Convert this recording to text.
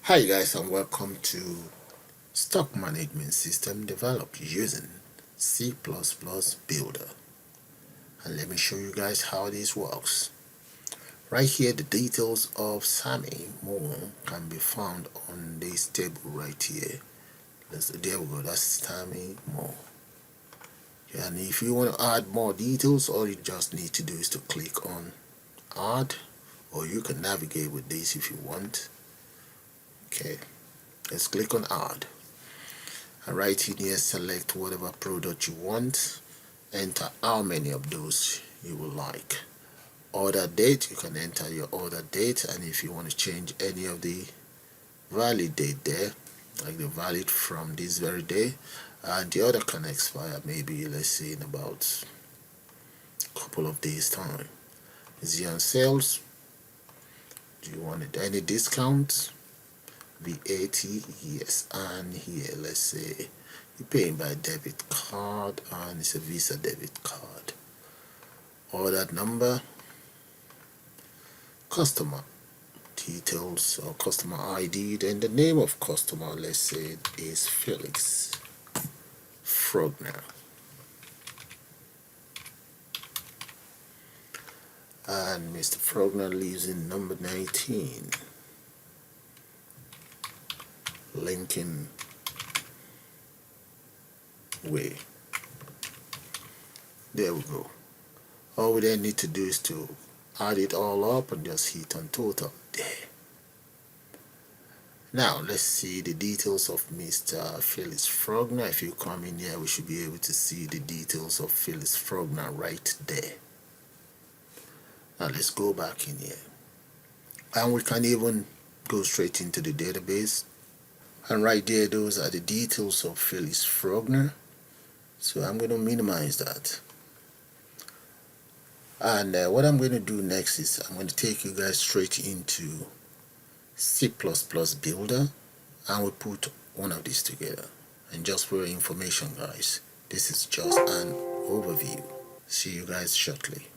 Hi guys, and welcome to Stock Management System developed using C++ Builder. And let me show you guys how this works. Right here, the details of Sammy Moore can be found on this table right here. There we go, that's Sammy Moore. And if you want to add more details, all you just need to do is to click on Add, or you can navigate with this if you want. Okay, let's click on Add. And right in here, select whatever product you want, enter how many of those you would like. Order date, you can enter your order date, and if you want to change any of the valid date there, like the valid from this very day, and the order can expire maybe, let's say, in about a couple of days time. Is it on sales? Do you want any discounts? VAT, yes. And here, let's say you're paying by debit card and it's a Visa debit card. Order number, customer details or customer ID, then the name of customer, let's say it is Felix Frogner. And Mr. Frogner lives in number 19 Lincoln Way. There we go. All we then need to do is to add it all up and just hit on total there. Now let's see the details of Mr. Felix Frogner. If you come in here, we should be able to see the details of Felix Frogner right there. Now let's go back in here, and we can even go straight into the database, and right there, those are the details of Felix Frogner. So I'm going to minimize that. And what I'm going to do next is I'm going to take you guys straight into C++ Builder, and we'll put one of these together. And just for your information guys, this is just an overview. See you guys shortly.